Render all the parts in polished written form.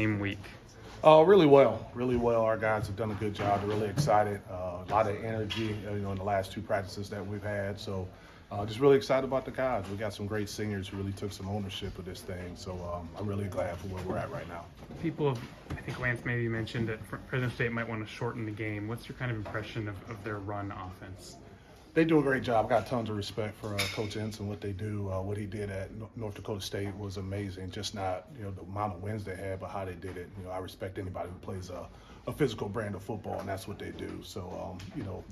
game week? Really well, really well. Our guys have done a good job. They're really excited. A lot of energy, in the last two practices that we've had. So, just really excited about the guys. We got some great seniors who really took some ownership of this thing. So, I'm really glad for where we're at right now. I think Lance maybe mentioned that Fresno State might want to shorten the game. What's your kind of impression of their run offense? They do a great job. I got tons of respect for Coach Ensign, what they do. What he did at North Dakota State was amazing. Just not the amount of wins they had, but how they did it. I respect anybody who plays a physical brand of football, and that's what they do. So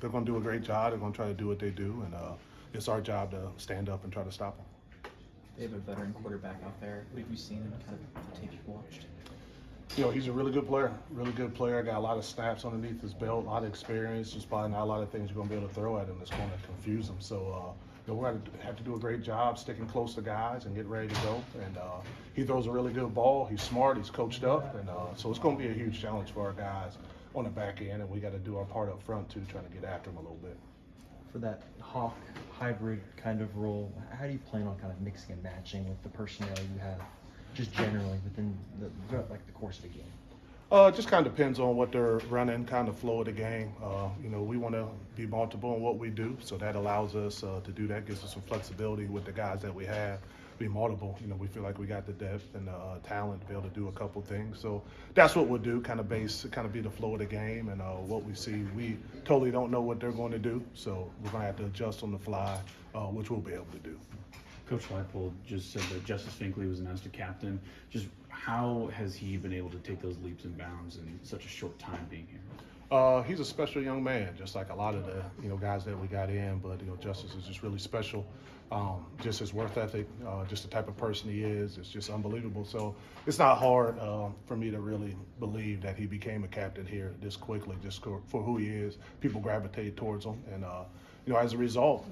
they're going to do a great job. They're going to try to do what they do, and it's our job to stand up and try to stop them. They have a veteran quarterback out there. What have you seen in kind of the tape you've watched? He's a really good player. Got a lot of snaps underneath his belt, a lot of experience. Just probably not a lot of things you're going to be able to throw at him that's going to confuse him. So, we're going to have to do a great job sticking close to guys and get ready to go. And he throws a really good ball. He's smart. He's coached up. And so it's going to be a huge challenge for our guys on the back end. And we got to do our part up front, too, trying to get after him a little bit. For that Hawk hybrid kind of role, how do you plan on kind of mixing and matching with the personnel you have just generally within the course of the game? It just kind of depends on what they're running, kind of flow of the game. We want to be multiple in what we do, so that allows us to do that, gives us some flexibility with the guys that we have, be multiple. We feel like we got the depth and the talent to be able to do a couple things. So that's what we'll do, kind of be the flow of the game and what we see. We totally don't know what they're going to do, so we're going to have to adjust on the fly, which we'll be able to do. Coach Leipold just said that Justice Finkley was announced a captain. Just how has he been able to take those leaps and bounds in such a short time being here? He's a special young man, just like a lot of the guys that we got in. But Justice is just really special. Just his work ethic, just the type of person he is. It's just unbelievable. So it's not hard for me to really believe that he became a captain here this quickly, just for who he is. People gravitate towards him, and as a result,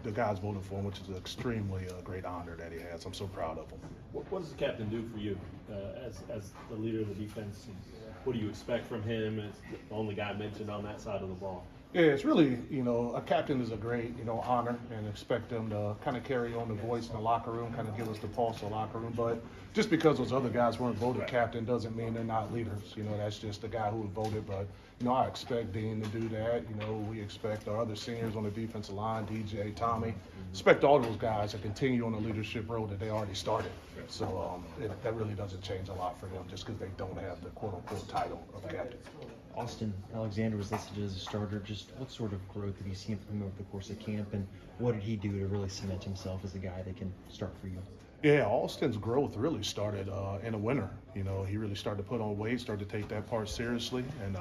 the guys voted for him, which is an extremely great honor that he has. I'm so proud of him. What does the captain do for you as the leader of the defense? What do you expect from him as the only guy mentioned on that side of the ball? Yeah, it's really, a captain is a great, honor, and expect them to kind of carry on the voice in the locker room, kind of give us the pulse of the locker room. But just because those other guys weren't voted captain doesn't mean they're not leaders. That's just the guy who was voted. But, I expect Dean to do that. We expect our other seniors on the defensive line, DJ, Tommy, expect all those guys to continue on the leadership road that they already started. So that really doesn't change a lot for them just because they don't have the quote-unquote title of captain. Austin Alexander was listed as a starter. Just what sort of growth have you seen from him over the course of camp, and what did he do to really cement himself as a guy that can start for you? Yeah, Austin's growth really started in the winter. He really started to put on weight, started to take that part seriously, and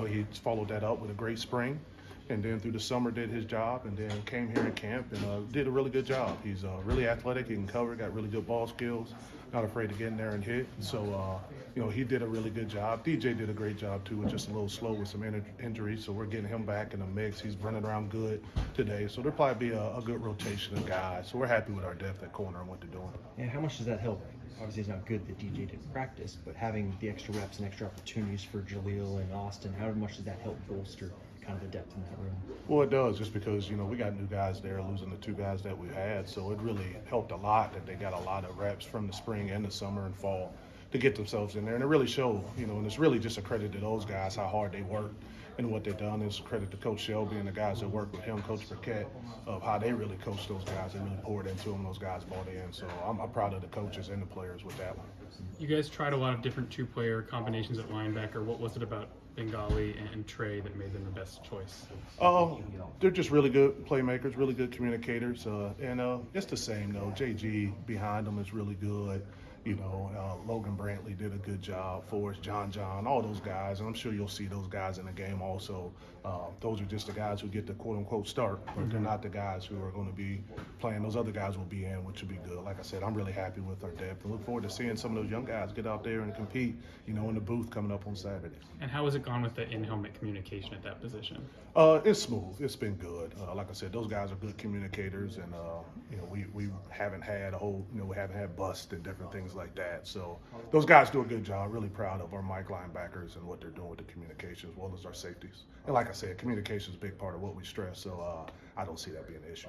he followed that up with a great spring. And then through the summer did his job, and then came here in camp and did a really good job. He's really athletic, he can cover, got really good ball skills, not afraid to get in there and hit. So, he did a really good job. DJ did a great job too, was just a little slow with some injuries, so we're getting him back in the mix. He's running around good today, so there'll probably be a good rotation of guys. So we're happy with our depth at corner and what they're doing. And how much does that help? Obviously, it's not good that DJ didn't practice, but having the extra reps and extra opportunities for Jaleel and Austin, how much does that help bolster kind of the depth in that room? Well, it does, just because, we got new guys there, losing the two guys that we had. So it really helped a lot that they got a lot of reps from the spring and the summer and fall to get themselves in there. And it really showed, and it's really just a credit to those guys, how hard they worked and what they've done. It's a credit to Coach Shelby and the guys that work with him, Coach Burkett, of how they really coached those guys and really poured into them. Those guys bought in. So I'm proud of the coaches and the players with that one. You guys tried a lot of different two-player combinations at linebacker. What was it about Bengali and Trey that made them the best choice? They're just really good playmakers, really good communicators, and it's the same though. JG behind them is really good. Logan Brantley did a good job for us, John, all those guys, and I'm sure you'll see those guys in the game also. Those are just the guys who get the quote-unquote start, but they're not the guys who are going to be playing. Those other guys will be in, which will be good. Like I said, I'm really happy with our depth and look forward to seeing some of those young guys get out there and compete, in the booth coming up on Saturday. And how has it gone with the in-helmet communication at that position? It's smooth. It's been good. Like I said, those guys are good communicators, and we haven't had we haven't had busts and different things like that. So those guys do a good job. Really proud of our Mike linebackers and what they're doing with the communication as well as our safeties. And like I said, communication is a big part of what we stress. So I don't see that being an issue.